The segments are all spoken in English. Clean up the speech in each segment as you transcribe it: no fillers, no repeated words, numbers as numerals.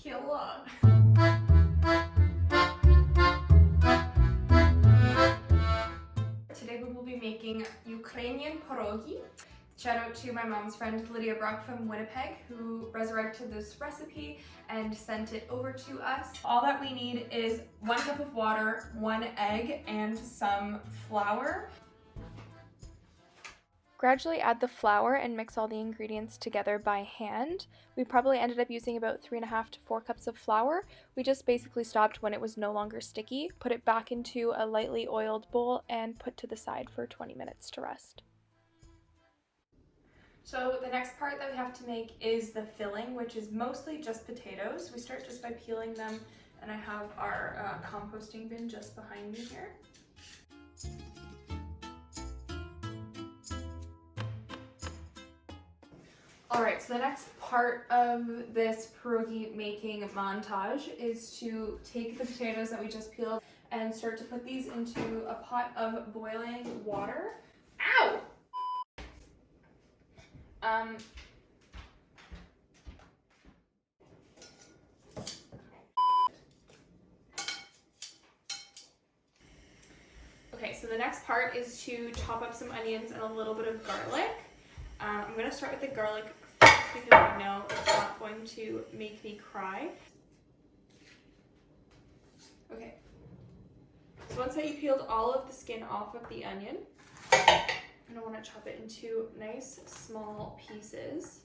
killer. Today we will be making Ukrainian pierogi. Shout out to my mom's friend Lydia from Winnipeg, who resurrected this recipe and sent it over to us. All that we need is 1 cup of water, 1 egg, and some flour. Gradually add the flour and mix all the ingredients together by hand. We probably ended up using about 3.5 to 4 cups of flour. We just basically stopped when it was no longer sticky, put it back into a lightly oiled bowl, and put to the side for 20 minutes to rest. So the next part that we have to make is the filling, which is mostly just potatoes. We start just by peeling them, and I have our composting bin just behind me here. Alright, so the next part of this pierogi making montage is to take the potatoes that we just peeled and start to put these into a pot of boiling water. Ow! Okay, so the next part is to chop up some onions and a little bit of garlic. I'm going to start with the garlic first because I know it's not going to make me cry. Okay, so once that you peeled all of the skin off of the onion, and I want to chop it into nice small pieces.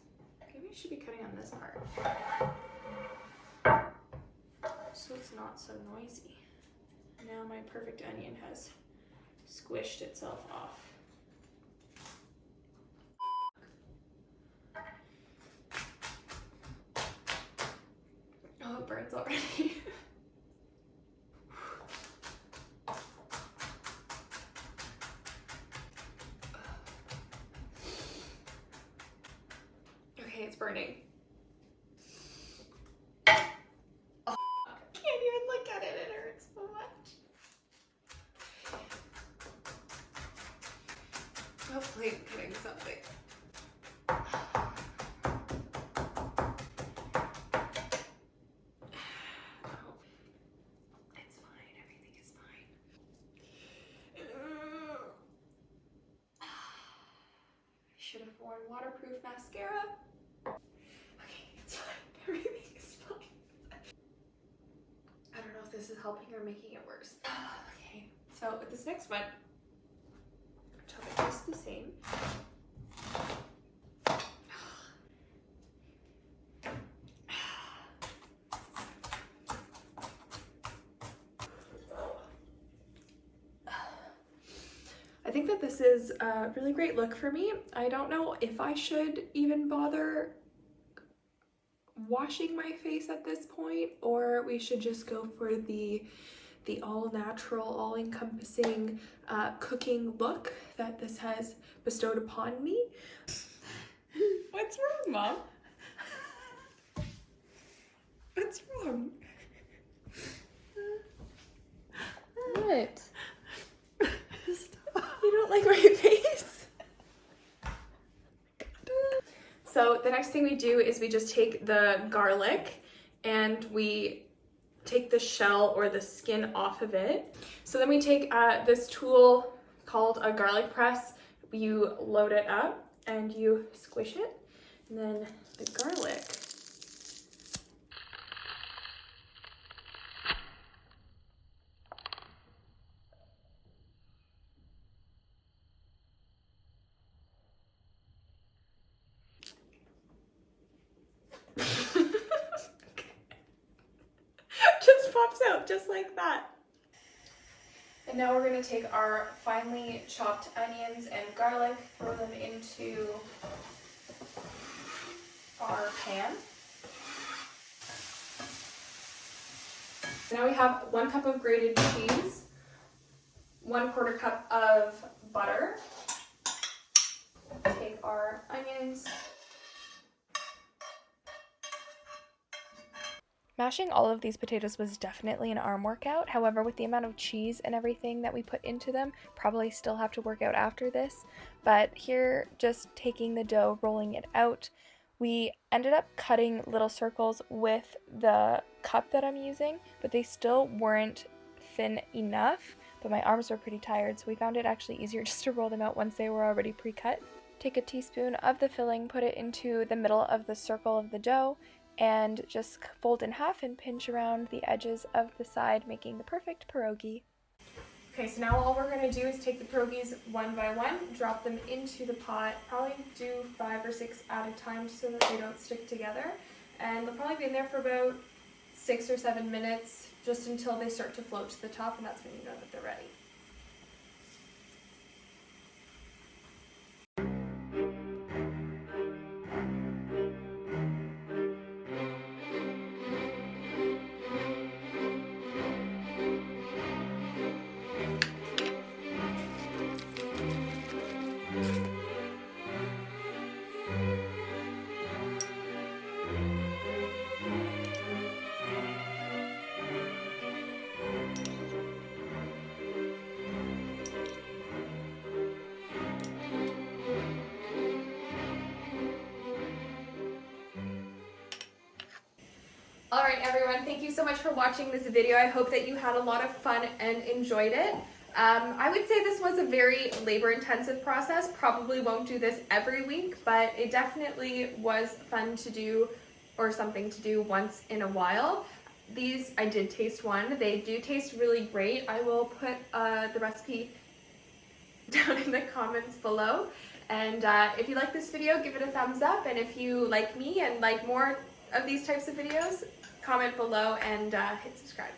Maybe I should be cutting on this part so it's not so noisy. Now my perfect onion has squished itself off. Oh, it burns already. Okay, it's burning. Oh, I can't even look at it, it hurts so much. Hopefully I'm cutting something. Should have worn waterproof mascara. Okay, it's fine. Everything is fine. I don't know if this is helping or making it worse. Okay, so with this next one, chop it just the same. I think that this is a really great look for me. I don't know if I should even bother washing my face at this point, or we should just go for the all-natural, all-encompassing cooking look that this has bestowed upon me. What's wrong, Mom? What's wrong? What? You don't like my face? So the next thing we do is we just take the garlic and we take the shell or the skin off of it. So then we take this tool called a garlic press. You load it up and you squish it, and then the garlic. Just pops out just like that. And now we're going to take our finely chopped onions and garlic, throw them into our pan. Now we have 1 cup of grated cheese, 1/4 cup of butter. Take our onions. Mashing all of these potatoes was definitely an arm workout. However, with the amount of cheese and everything that we put into them, probably still have to work out after this. But here, just taking the dough, rolling it out, We ended up cutting little circles with the cup that I'm using, but they still weren't thin enough, but my arms were pretty tired, so we found it actually easier just to roll them out once they were already pre-cut. Take a teaspoon of the filling, put it into the middle of the circle of the dough, and just fold in half and pinch around the edges of the side, making the perfect pierogi. Okay, so now all we're going to do is take the pierogies one by one, drop them into the pot, probably do 5 or 6 at a time so that they don't stick together. And they'll probably be in there for about 6 or 7 minutes, just until they start to float to the top, and that's when you know that they're ready. Alright everyone, thank you so much for watching this video. I hope that you had a lot of fun and enjoyed it. I would say this was a very labor-intensive process. Probably won't do this every week, but it definitely was fun to do, or something to do once in a while. These, I did taste one. They do taste really great. I will put the recipe down in the comments below. And if you like this video, give it a thumbs up. And if you like me and like more of these types of videos, comment below and hit subscribe.